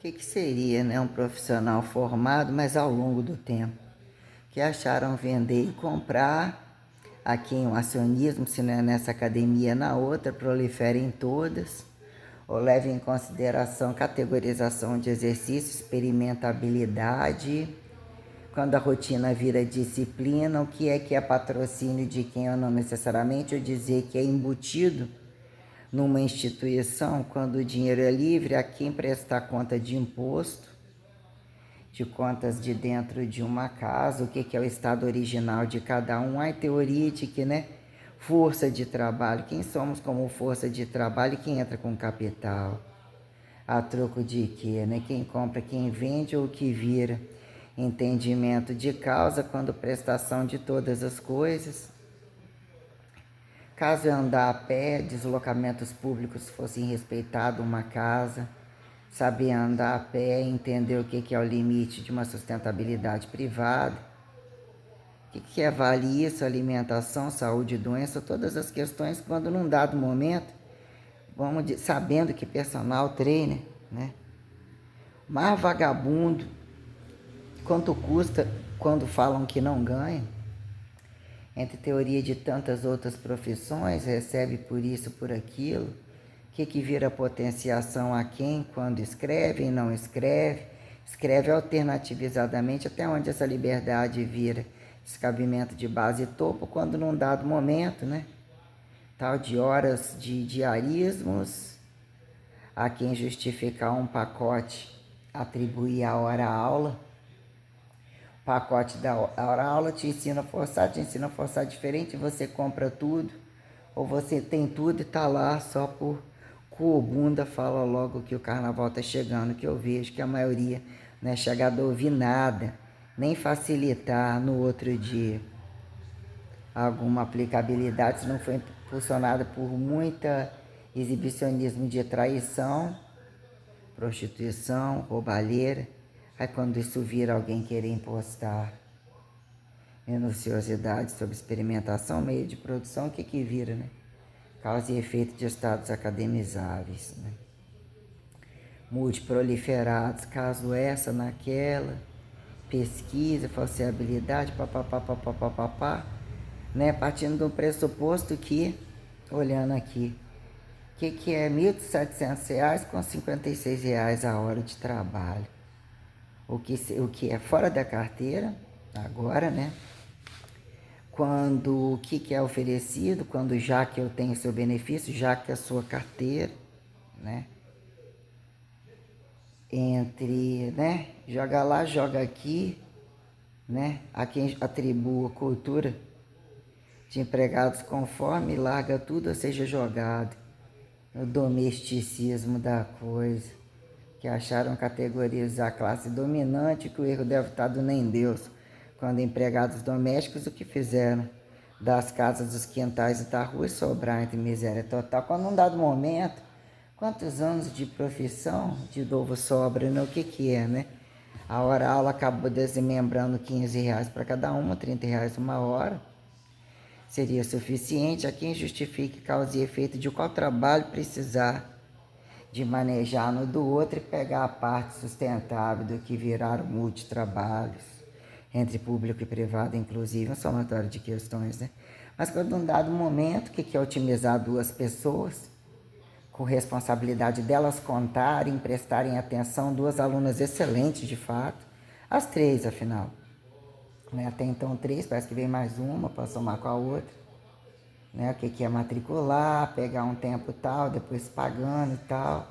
que seria, né, um profissional formado, mas ao longo do tempo, que acharam vender e comprar aqui em um acionismo, se não é nessa academia, na outra, proliferem todas, ou levem em consideração categorização de exercício, experimentabilidade, quando a rotina vira disciplina, o que é patrocínio de quem ou não necessariamente, ou dizer que é embutido numa instituição, quando o dinheiro é livre, a quem prestar conta de imposto, de contas de dentro de uma casa, o que é o estado original de cada um, a teoria de que, né, força de trabalho, quem somos como força de trabalho e quem entra com capital, a troco de quê, né, quem compra, quem vende ou que vira, entendimento de causa quando prestação de todas as coisas. Caso eu andar a pé, deslocamentos públicos fossem respeitados, uma casa, saber andar a pé, entender o que é o limite de uma sustentabilidade privada, o que vale isso, alimentação, saúde, doença, todas as questões, quando num dado momento, sabendo que personal trainer, né, mais vagabundo, quanto custa quando falam que não ganha, entre teoria de tantas outras profissões, recebe por isso, por aquilo, o que vira potenciação a quem, quando escreve e não escreve, escreve alternativizadamente, até onde essa liberdade vira descabimento de base e topo, quando num dado momento, né, tal de horas de diarismos, a quem justificar um pacote, atribuir a hora-aula, pacote da hora-aula te ensina a forçar diferente, você compra tudo, ou você tem tudo e tá lá só por bunda, fala logo que o carnaval tá chegando, que eu vejo que a maioria não é chegada a ouvir nada, nem facilitar no outro dia alguma aplicabilidade, se não foi impulsionada por muita exibicionismo de traição, prostituição, roubalheira. Aí quando isso vira alguém querer impostar minuciosidade sobre experimentação, meio de produção, o que vira, né? Causa e efeito de estados academizáveis, né? Multiproliferados, caso essa, naquela, pesquisa, falseabilidade, papapá, né? Partindo do pressuposto que, olhando aqui, o que é R$ 1.700 com R$ 56 a hora de trabalho? O que é fora da carteira, agora, né? Quando o que é oferecido, quando já que eu tenho seu benefício, já que a sua carteira, né? Entre, né? Joga lá, joga aqui, né? A quem atribua cultura de empregados conforme, larga tudo ou seja jogado no domesticismo da coisa, que acharam categorizar a classe dominante, que o erro deve estar do nem Deus, quando empregados domésticos o que fizeram? Das casas, dos quintais e da rua e sobrar entre miséria total. Quando num dado momento, quantos anos de profissão de novo sobra, né? O que é, né? A hora-aula acabou desmembrando R$ 15 para cada uma, R$ 30 uma hora. Seria suficiente a quem justifique causa e efeito de qual trabalho precisar de manejar no do outro e pegar a parte sustentável do que viraram multitrabalhos, entre público e privado, inclusive, um somatório de questões, né? Mas quando num dado momento, o que é otimizar duas pessoas, com responsabilidade delas contarem, prestarem atenção, duas alunas excelentes de fato, as três, afinal, né? Até então três, parece que vem mais uma para somar com a outra, né? O que é matricular, pegar um tempo tal, depois pagando e tal.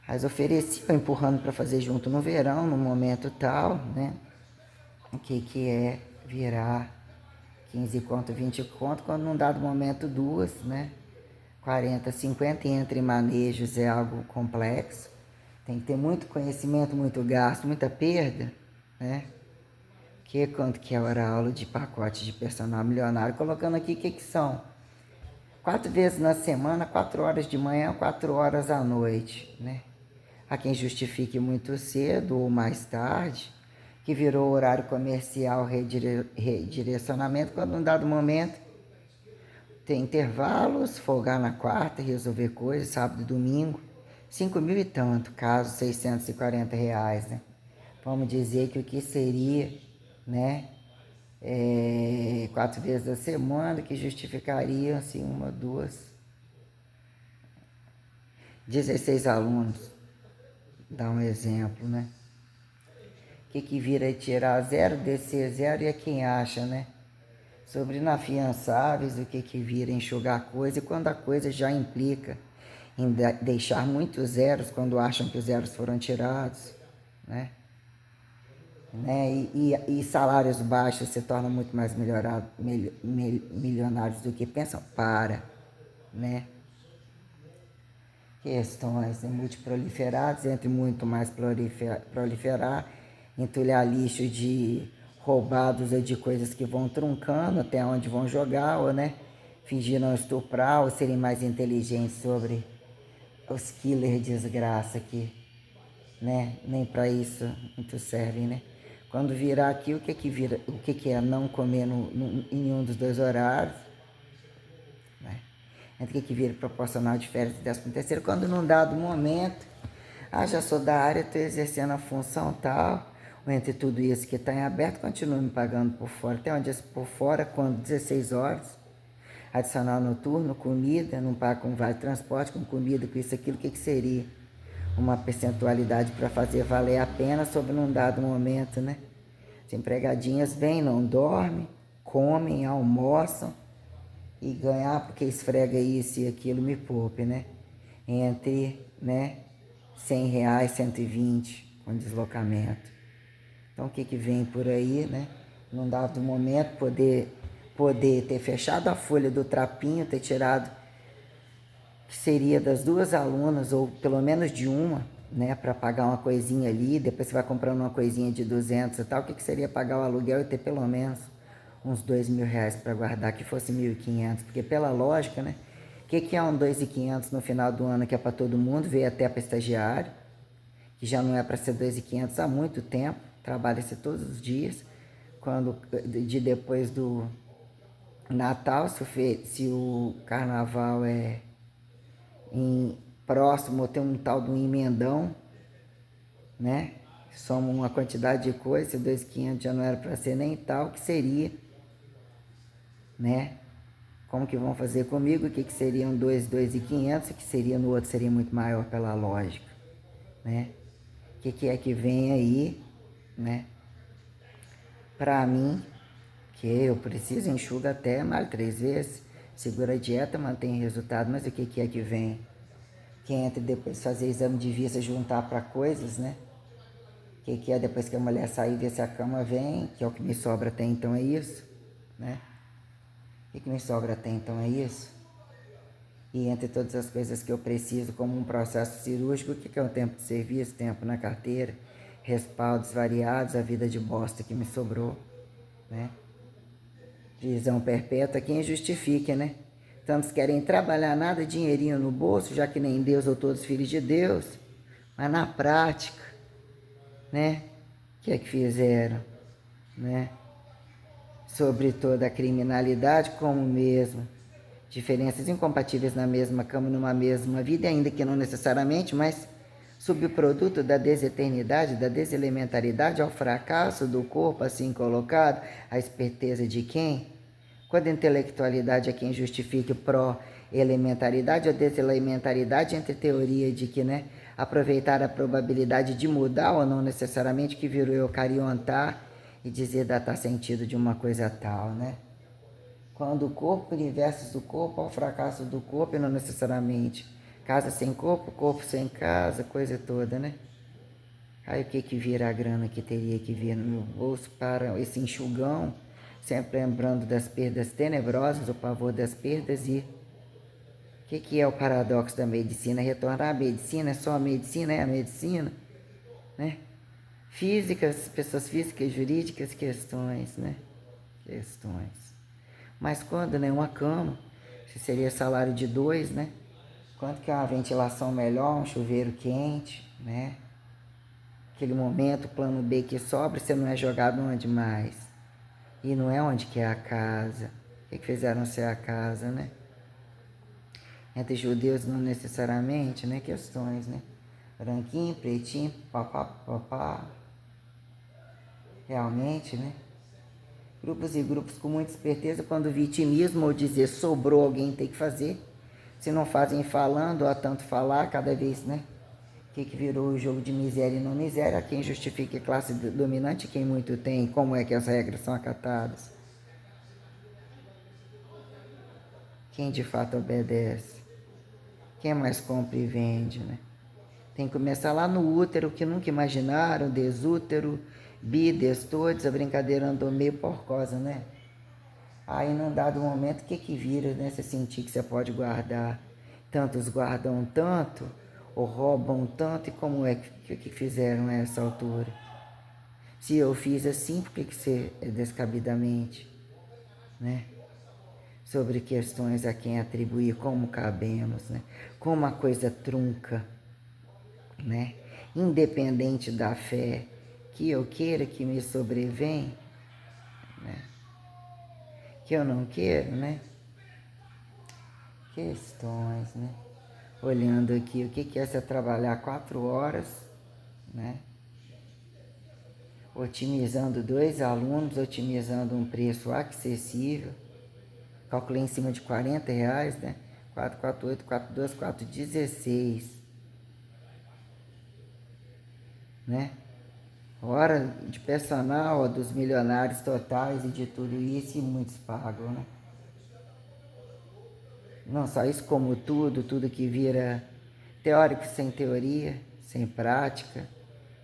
Mas ofereciam, empurrando para fazer junto no verão, no momento tal, né? O que é virar 15 conto, 20 conto, quando num dado momento duas, né? 40, 50 e entre manejos é algo complexo. Tem que ter muito conhecimento, muito gasto, muita perda, né? Quanto que é hora aula de pacote de personal milionário? Colocando aqui o que são 4 vezes na semana, 4 horas de manhã, 4 horas à noite, né? Há quem justifique muito cedo ou mais tarde, que virou horário comercial, redirecionamento, quando num dado momento tem intervalos, folgar na quarta, resolver coisas, sábado e domingo, 5.000 e tanto, caso R$ 640, né? Vamos dizer que o que seria, né? 4 vezes a semana, que justificaria, assim, 16 alunos. Dá um exemplo, né? O que vira tirar zero, descer zero e é quem acha, né? Sobre inafiançáveis, o que vira enxugar coisa, e quando a coisa já implica em deixar muitos zeros, quando acham que os zeros foram tirados, né? E salários baixos se tornam muito mais milionários do que pensam, né? Questões multiproliferadas, entre muito mais proliferar, entulhar lixo de roubados ou de coisas que vão truncando até onde vão jogar, ou, né, fingir não estuprar, ou serem mais inteligentes sobre os killer desgraça que, né, nem para isso muito servem, né? Quando virar aqui, o que vira, o que é não comer em um dos dois horários, né? Entre o que vira proporcional de férias e 13º, quando num dado momento, já sou da área, estou exercendo a função tal, ou entre tudo isso que está em aberto, continuo me pagando por fora, até onde por fora, quando 16 horas, adicional noturno, comida, não pago com vale transporte, com comida, com isso, aquilo, o que seria? Uma percentualidade para fazer valer a pena sobre um dado momento, né? As empregadinhas vêm, não dormem, comem, almoçam e ganhar porque esfrega isso e aquilo, me poupe, né? Entre, né, R$ 100, 120 com deslocamento. Então o que vem por aí, né? Num dado momento poder ter fechado a folha do trapinho, ter tirado que seria das duas alunas, ou pelo menos de uma, né, para pagar uma coisinha ali, depois você vai comprando uma coisinha de 200 e tal, o que seria pagar o aluguel e ter pelo menos uns R$ 2.000 para guardar, que fosse 1.500, porque pela lógica, né, o que é um 2.500 no final do ano, que é para todo mundo, veio até para estagiário, que já não é para ser 2.500 há muito tempo, trabalha-se todos os dias, depois do Natal, se o carnaval é próximo, tem um tal do emendão, né? Soma uma quantidade de coisa, se 2.500 já não era para ser nem tal, que seria, né? Como que vão fazer comigo? O que seriam 2.500, que seria no outro seria muito maior pela lógica, né? O que é que vem aí, né? Para mim, que eu preciso, enxuga até mais 3 vezes, segura a dieta, mantém resultado, mas o que é que vem? Quem entra depois fazer exame de vista, juntar para coisas, né? O que é depois que a mulher sair, ver se a cama vem, que é o que me sobra até então, é isso, né? O que me sobra até então é isso. E entre todas as coisas que eu preciso, como um processo cirúrgico, o que é o tempo de serviço, tempo na carteira, respaldos variados, a vida de bosta que me sobrou, né? Prisão perpétua, quem justifique, né? Tantos querem trabalhar nada, dinheirinho no bolso, já que nem Deus ou todos filhos de Deus, mas na prática, né? O que é que fizeram, né? Sobre toda a criminalidade, como mesmo diferenças incompatíveis na mesma cama, numa mesma vida, ainda que não necessariamente, mas subproduto da deseternidade, da deselementaridade, ao fracasso do corpo assim colocado, a esperteza de quem? Quando a intelectualidade é quem justifica pró-elementaridade ou deselementaridade, entre teoria de que, né, aproveitar a probabilidade de mudar ou não necessariamente, que virou eucariontar e dizer datar sentido de uma coisa tal, né? Quando o corpo, universos do corpo, ao fracasso do corpo e não necessariamente casa sem corpo, corpo sem casa, coisa toda, né? Aí o que vira a grana que teria que vir no meu bolso para esse enxugão, sempre lembrando das perdas tenebrosas, o pavor das perdas e o que é o paradoxo da medicina? Retornar à medicina, é só a medicina, é a medicina, né? Físicas, pessoas físicas, jurídicas, questões, né? Questões. Mas quando, né, uma cama, se seria salário de 2, né? Quanto que é uma ventilação melhor, um chuveiro quente, né? Aquele momento, plano B que sobra, você não é jogado onde mais? E não é onde que é a casa. O que fizeram ser a casa, né? Entre judeus não necessariamente, né? Questões, né? Branquinho, pretinho, papá, papá. Realmente, né? Grupos e grupos com muita esperteza, quando vitimismo ou dizer sobrou alguém tem que fazer. Se não fazem falando, há tanto falar, cada vez, né? Que virou o jogo de miséria e não miséria, quem justifica a classe dominante, quem muito tem, como é que as regras são acatadas. Quem de fato obedece. Quem mais compra e vende, né? Tem que começar lá no útero, que nunca imaginaram, desútero, bidestoides, a brincadeira andou meio porcosa, né? Aí, num dado momento, o que vira, né? Você sentir que você pode guardar. Tantos guardam tanto, ou roubam tanto, e como é que fizeram a essa altura? Se eu fiz assim, por que você é descabidamente, né? Sobre questões a quem atribuir, como cabemos, né? Como a coisa trunca, né? Independente da fé que eu queira que me sobrevém, né? Que eu não quero, né? Questões, né? Olhando aqui, o que é você trabalhar 4 horas, né? Otimizando 2 alunos, otimizando um preço acessível. Calculei em cima de R$ 40, né? 448, 42, 416, né? Hora de personal dos milionários totais e de tudo isso, e muitos pagam, né? Não só isso, como tudo que vira teórico sem teoria, sem prática,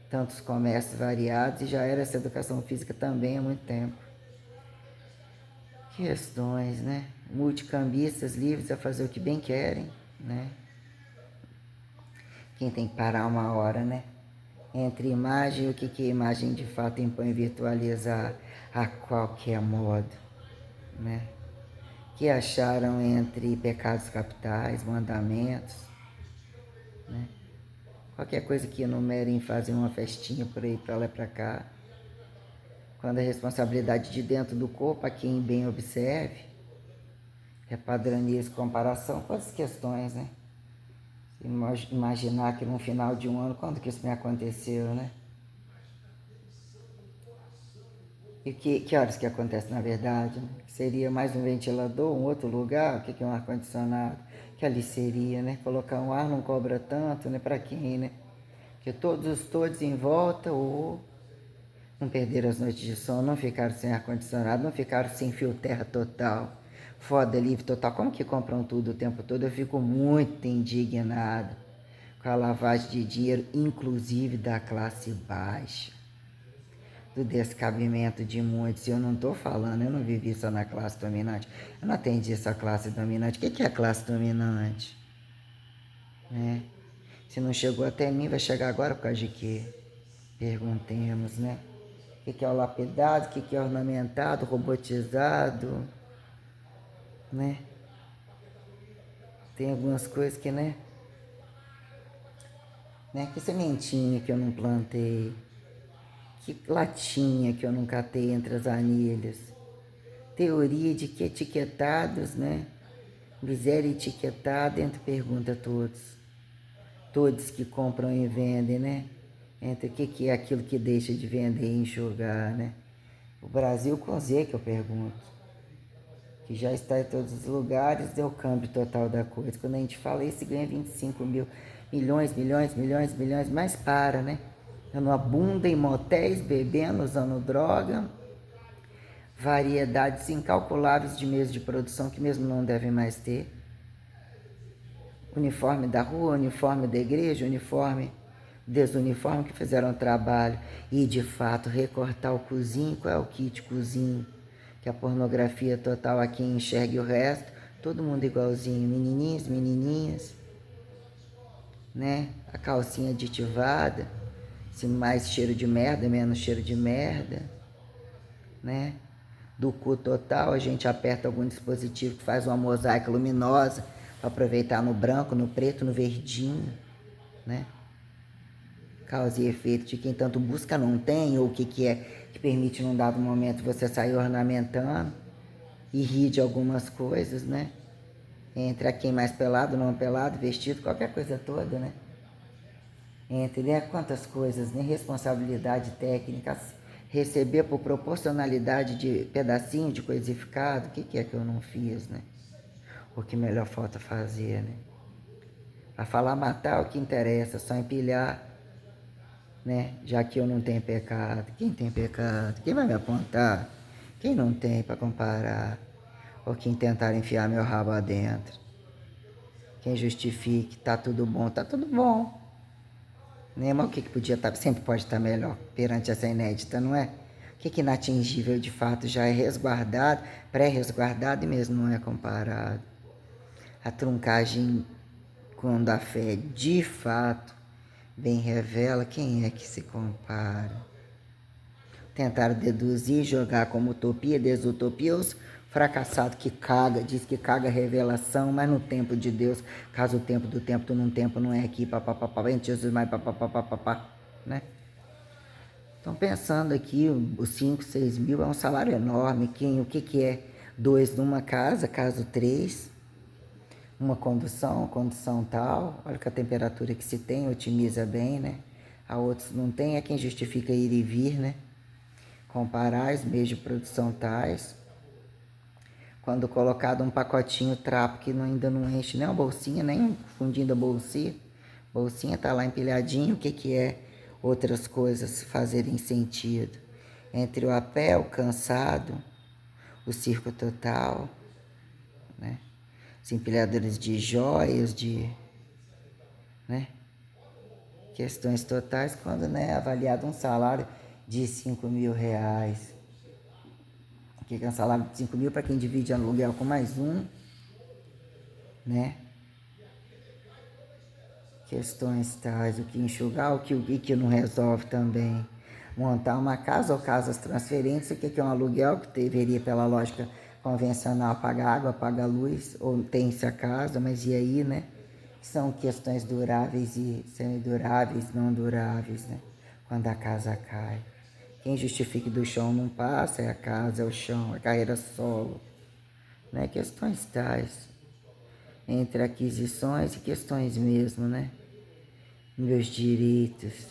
tantos comércios variados, e já era essa educação física também há muito tempo. Questões, né? Multicambistas livres a fazer o que bem querem, né? Quem tem que parar uma hora, né? Entre imagem e o que a imagem de fato impõe virtualizar a qualquer modo, né? Que acharam entre pecados capitais, mandamentos, né? Qualquer coisa que enumerem fazer uma festinha por aí, para lá e para cá. Quando a responsabilidade de dentro do corpo, a quem bem observe, é padroniza comparação com as questões, né? Imaginar que no final de um ano, quando que isso me aconteceu, né? E que horas que acontece na verdade? Né? Seria mais um ventilador, um outro lugar? O que é um ar-condicionado? Que ali seria, né? Colocar um ar não cobra tanto, né? Para quem, né? Que todos em volta, ou não perderam as noites de sono, não ficaram sem ar-condicionado, não ficaram sem fio terra total, foda livre total. Como que compram tudo o tempo todo? Eu fico muito indignado com a lavagem de dinheiro, inclusive da classe baixa, do descabimento de muitos. Eu não estou falando, eu não vivi só na classe dominante, eu não atendi essa classe dominante. O que é a classe dominante? Né? Se não chegou até mim, vai chegar agora por causa de quê? Perguntemos, né? O que é o lapidado, o que é ornamentado, robotizado, né? Tem algumas coisas que, né? Que sementinha que eu não plantei, que latinha que eu não catei entre as anilhas. Teoria de que etiquetados, né? Miséria etiquetada, entre pergunta a todos. Todos que compram e vendem, né? Entre o que é aquilo que deixa de vender e enxugar, né? O Brasil com Z que eu pergunto. Que já está em todos os lugares, é o câmbio total da coisa. Quando a gente fala isso, ganha 25 mil, milhões, mas para, né? Dando uma bunda em motéis, bebendo, usando droga, variedades incalculáveis de meios de produção que mesmo não devem mais ter. Uniforme da rua, uniforme da igreja, uniforme, desuniforme que fizeram o trabalho. E, de fato, recortar o cozinho, qual é o kit cozinho? Que a pornografia total a quem enxergue o resto, todo mundo igualzinho, menininhos, menininhas, né? A calcinha aditivada, se mais cheiro de merda, menos cheiro de merda, né? Do cu total, a gente aperta algum dispositivo que faz uma mosaica luminosa para aproveitar no branco, no preto, no verdinho, né? Causa e efeito de quem tanto busca não tem, ou o que é que permite num dado momento você sair ornamentando e rir de algumas coisas, né? Entre a quem mais pelado, não pelado, vestido, qualquer coisa toda, né? Entre, né, quantas coisas, né? Responsabilidade técnica, receber por proporcionalidade de pedacinho de coisificado, o que é que eu não fiz, né? O que melhor falta fazer, né? A falar matar o que interessa, só empilhar, né? Já que eu não tenho pecado. Quem tem pecado? Quem vai me apontar? Quem não tem para comparar? Ou quem tentar enfiar meu rabo adentro? Quem justifique, tá tudo bom, tá tudo bom. Né? Mas o que podia estar, sempre pode estar melhor perante essa inédita, não é? O que inatingível de fato já é resguardado, pré-resguardado e mesmo não é comparado. A truncagem, quando a fé de fato bem revela, quem é que se compara? Tentaram deduzir, jogar como utopia, desutopia, os fracassados que caga, diz que caga revelação, mas no tempo de Deus, caso o tempo do tempo, tu num tempo não é aqui, papapá, entre Jesus mais papapá, né? Estão pensando aqui, os 5, 6 mil é um salário enorme, o que é 2 numa casa, caso 3, uma condução tal, olha que a temperatura que se tem, otimiza bem, né? A outros não tem, é quem justifica ir e vir, né? Comparar os meios de produção tais, quando colocado um pacotinho trapo que ainda não enche nem uma bolsinha, nem um fundinho da bolsinha tá lá empilhadinho, o que é outras coisas fazerem sentido? Entre o apé, o cansado, o circo total, né? Os empilhadores de joias, né? Questões totais, quando, né, avaliado um salário de 5 mil reais. Que é um salário de 5 mil para quem divide aluguel com mais um, né? Questões tais, o que enxugar, o que não resolve também. Montar uma casa ou casas transferentes, o que é um aluguel, que deveria, pela lógica convencional, pagar água, pagar luz, ou tem-se a casa, mas e aí, né? São questões duráveis e semiduráveis, não duráveis, né? Quando a casa cai. Quem justifica do chão não passa, é a casa, é o chão, a carreira solo, né? Questões tais, entre aquisições e questões mesmo, né? Meus direitos,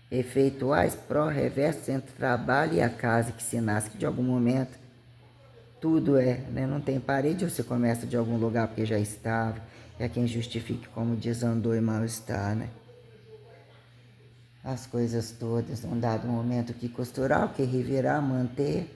efeituais pró-reverso entre o trabalho e a casa que se nasce, que de algum momento tudo é, né? Não tem parede, ou você começa de algum lugar porque já estava, é quem justifique como desandou e mal-estar, né? As coisas todas, num dado momento, o que costurar, o que revirar, manter,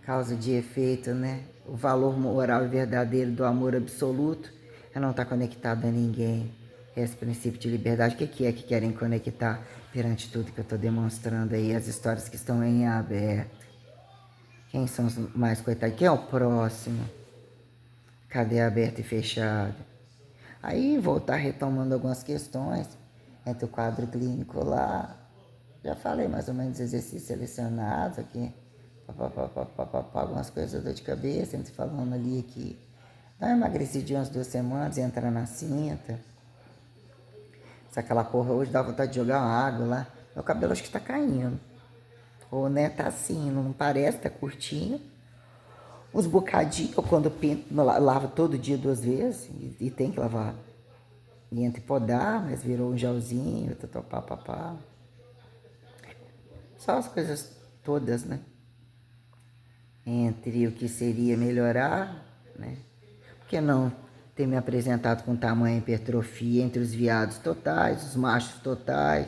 causa de efeito, né? O valor moral e verdadeiro do amor absoluto é não estar conectado a ninguém. Esse princípio de liberdade, o que é que querem conectar perante tudo que eu estou demonstrando aí, as histórias que estão em aberto? Quem são os mais coitados? Quem é o próximo? Cadê aberto e fechado? Aí voltar retomando algumas questões entre o quadro clínico lá. Já falei mais ou menos exercícios selecionados aqui. Algumas coisas da dor de cabeça, entre falando ali aqui. Dá uma emagrecidinha umas 2 semanas, entra na cinta. Se aquela porra hoje dá vontade de jogar uma água lá. Meu cabelo acho que tá caindo. Ou, né, tá assim, não parece, tá curtinho. Uns bocadinhos, quando pinto, lavo todo dia 2 vezes. E tem que lavar. E entre podar, mas virou um gelzinho, papapá. Só as coisas todas, né? Entre o que seria melhorar, né? Por que não ter me apresentado com tamanha hipertrofia entre os viados totais, os machos totais,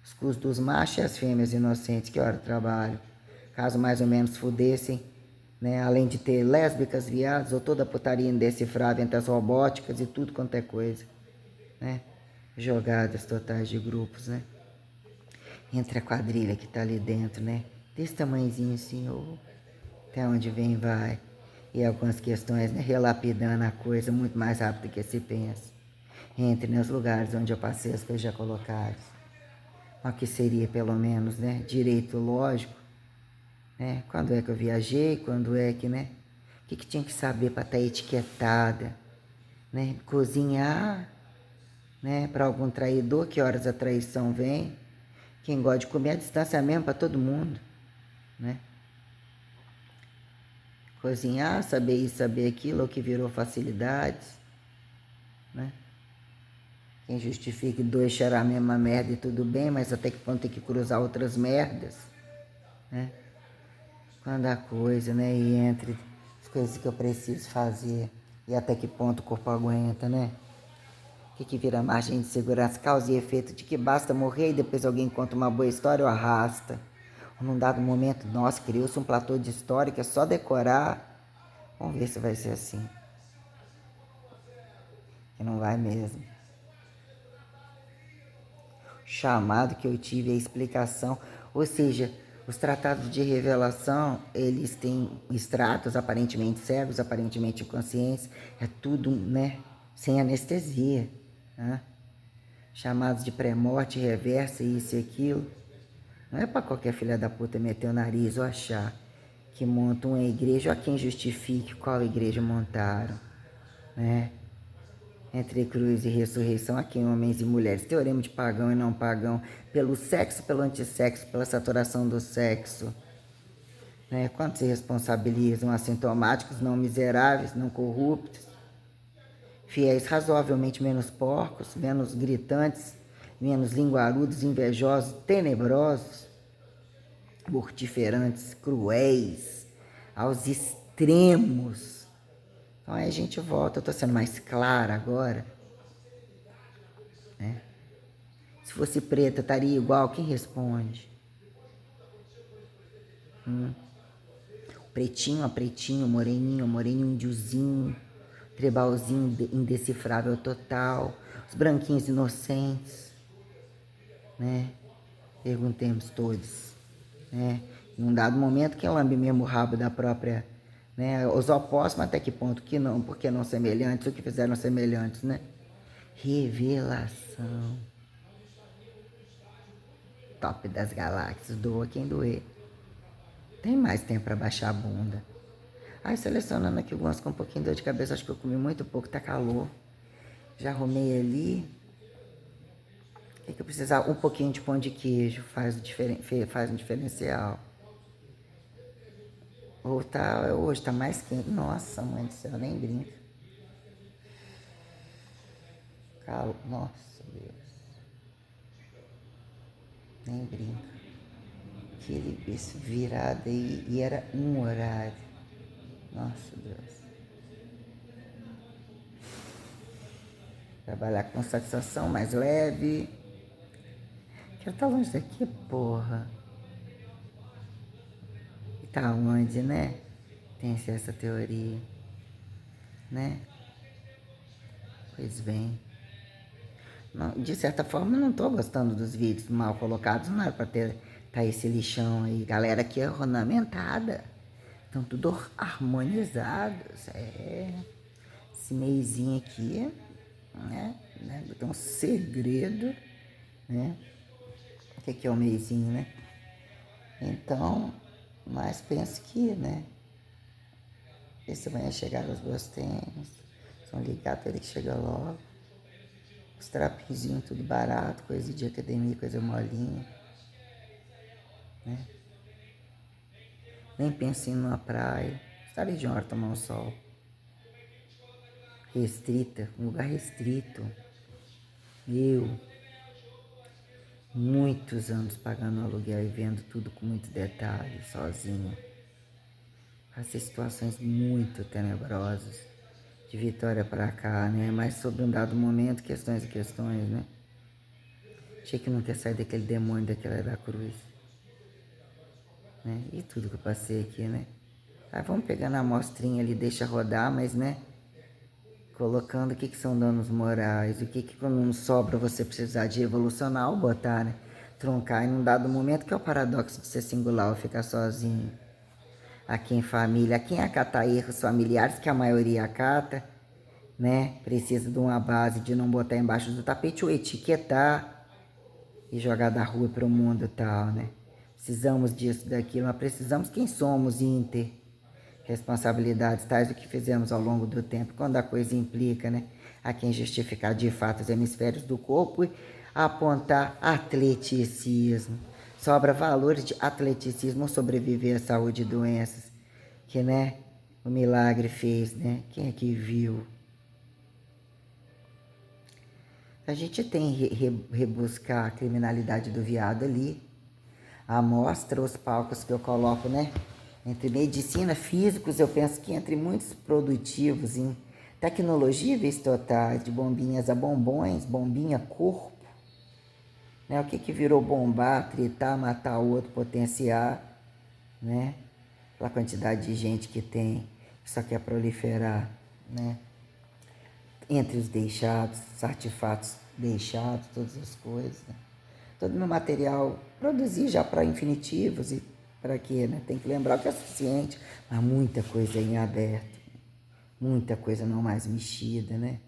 os cus dos machos e as fêmeas inocentes, que hora trabalho? Caso mais ou menos fudessem, né? Além de ter lésbicas, viados, ou toda a putaria indecifrável entre as robóticas e tudo quanto é coisa, né? Jogadas totais de grupos, né? Entre a quadrilha que tá ali dentro, né? Desse tamanhozinho assim, ou até onde vem vai. E algumas questões, né? Relapidando a coisa muito mais rápido que se pensa. Entre nos lugares onde eu passei as coisas já colocadas. O que seria pelo menos, né? Direito lógico, né? Quando é que eu viajei, quando é que, né? O que tinha que saber para estar etiquetada, né? Cozinhar, né? Para algum traidor, que horas a traição vem? Quem gosta de comer, é distanciamento para todo mundo, né? cozinhar, saber isso, saber aquilo, ou que virou facilidades, né? Quem justifica que dois cheirar a mesma merda e tudo bem, mas até que ponto tem que cruzar outras merdas, né? Quando a coisa, né? E entre as coisas que eu preciso fazer e até que ponto o corpo aguenta, né? O que vira margem de segurança, causa e efeito de que basta morrer e depois alguém conta uma boa história ou arrasta. Ou num dado momento, nossa, criou-se um platô de história que é só decorar. Vamos ver se vai ser assim. Que não vai mesmo. Chamado que eu tive a explicação, ou seja, os tratados de revelação, eles têm extratos aparentemente cegos, aparentemente inconscientes, é tudo, né, sem anestesia, né? Chamados de pré-morte, reversa, isso e aquilo. Não é para qualquer filha da puta meter o nariz ou achar que monta uma igreja, ou a quem justifique qual igreja montaram, né? Entre cruz e ressurreição, aqui em homens e mulheres, teorema de pagão e não pagão, pelo sexo, pelo antissexo, pela saturação do sexo, né? Quantos se responsabilizam? Assintomáticos, não miseráveis, não corruptos, fiéis razoavelmente menos porcos, menos gritantes, menos linguarudos, invejosos, tenebrosos, mortiferantes, cruéis, aos extremos. Então aí a gente volta, eu estou sendo mais clara agora, né? Se fosse preta, estaria igual, quem responde? Pretinho a pretinho, moreninho a moreninho, índiozinho, trebalzinho indecifrável total, os branquinhos inocentes, né? Perguntemos todos, né? Num dado momento, quem lambe mesmo o rabo da própria, né? Os opostos, mas até que ponto que não, porque não semelhantes, o que fizeram semelhantes, né? Revelação. Top das galáxias, doa quem doer. Tem mais tempo para baixar a bunda. Aí selecionando aqui algumas com um pouquinho de dor de cabeça, acho que eu comi muito pouco, tá calor. Já arrumei ali. O que eu precisar? Um pouquinho de pão de queijo faz um diferencial. Hoje tá mais quente. Nossa, mãe do céu, nem brinca. Calor, nossa Deus. Nem brinca. Aquele bicho virado aí, e era um horário. Nossa Deus. Trabalhar com satisfação mais leve. Quero estar longe daqui, porra. E tá onde, né? Tem-se essa teoria, né? Pois bem. Não, de certa forma, eu não tô gostando dos vídeos mal colocados, não era pra ter tá esse lixão aí. Galera aqui é ornamentada. Estão tudo harmonizados. Esse meizinho aqui, né? Tem um segredo, né? O que é o meizinho, né? Então, mas penso que, né? Esse manhã chegaram os meus tênis. São ligados, ele que chega logo. Os trapinzinhos tudo barato, coisa de academia, coisa molinha, né? Nem penso em ir numa praia. Estarei de uma hora tomar um sol. Restrita, um lugar restrito. Muitos anos pagando aluguel e vendo tudo com muito detalhe, sozinho. Passei situações muito tenebrosas. De Vitória para cá, né? Mas sobre um dado momento, questões e questões, né? Achei que não ter saído daquele demônio daquela da cruz, né? E tudo que eu passei aqui, né? Aí vamos pegando a amostrinha ali, deixa rodar, mas, né? Colocando o que são danos morais, o que quando não sobra você precisar de evolucionar ou botar, né? Truncar em um dado momento, que é o paradoxo de ser singular ou ficar sozinho. Aqui em família, aqui acata erros familiares, que a maioria acata, né? Precisa de uma base de não botar embaixo do tapete ou etiquetar e jogar da rua para o mundo e tal, né? Precisamos disso, daquilo, mas precisamos quem somos e ter responsabilidades tais do que fizemos ao longo do tempo, quando a coisa implica, né? A quem justificar de fato os hemisférios do corpo e apontar atleticismo. Sobra valores de atleticismo, sobreviver à saúde e doenças, que, né? o milagre fez, né? Quem é que viu? A gente tem rebuscar a criminalidade do viado ali. A mostra, os palcos que eu coloco, né? Entre medicina, físicos, eu penso que entre muitos produtivos em tecnologia e totais, de bombinhas a bombons, bombinha corpo, né? O que virou bombar, tritar, matar o outro, potenciar, né? Pela quantidade de gente que tem, que só quer proliferar, né? Entre os deixados, os artefatos deixados, todas as coisas, né? Todo meu material produzi já para infinitivos e para quê, né? Tem que lembrar que é suficiente, mas muita coisa em aberto, muita coisa não mais mexida, né?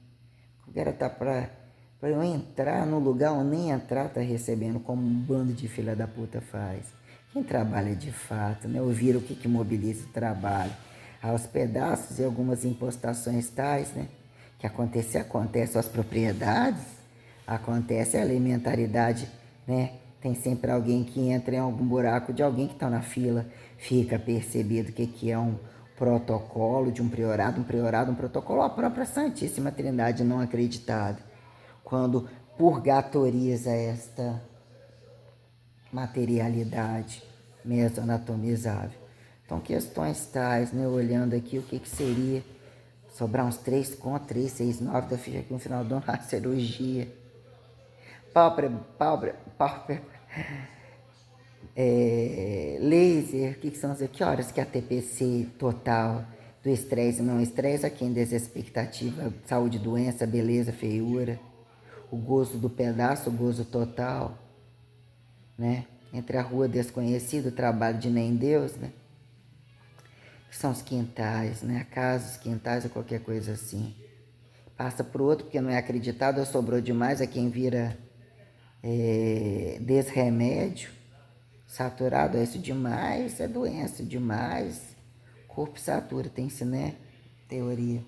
O cara tá para eu entrar no lugar ou nem entrar tá recebendo como um bando de filha da puta faz. Quem trabalha de fato, né? Ouvir o que mobiliza o trabalho. Aos pedaços e algumas impostações tais, né? Que acontece as propriedades, acontece a elementaridade, né? Tem sempre alguém que entra em algum buraco de alguém que está na fila, fica percebido que é um protocolo de um priorado, um protocolo, a própria Santíssima Trindade não acreditada, quando purgatoriza esta materialidade mesoanatomizável. Então, questões tais, né? Olhando aqui o que seria sobrar uns 3 contos, 3, 6, 9 da ficha aqui no final do ano, a cirurgia. Pálpebra, laser, o que são as que horas que a TPC total do estresse e não estresse, aqui em desexpectativa, saúde, doença, beleza, feiura, o gozo do pedaço, o gozo total, né? Entre a rua desconhecida, o trabalho de nem Deus, né? Que são os quintais, né? A casa, os quintais ou qualquer coisa assim. Passa pro outro porque não é acreditado ou sobrou demais a quem vira desremédio, saturado, é isso demais, é doença demais. Corpo satura, tem-se, né? Teoria.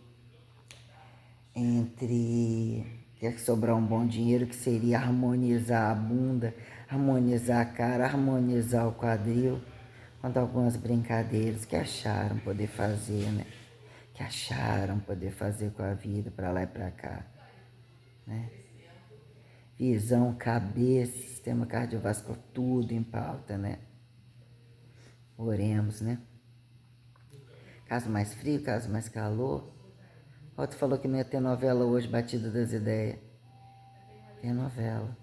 Entre quer que sobrar um bom dinheiro, que seria harmonizar a bunda, harmonizar a cara, harmonizar o quadril. Quando algumas brincadeiras que acharam poder fazer, né? Que acharam poder fazer com a vida para lá e para cá, né? Visão, cabeça, sistema cardiovascular, tudo em pauta, né? Oremos, né? Caso mais frio, caso mais calor. Outro falou que não ia ter novela hoje, Batida das Ideias. Tem novela.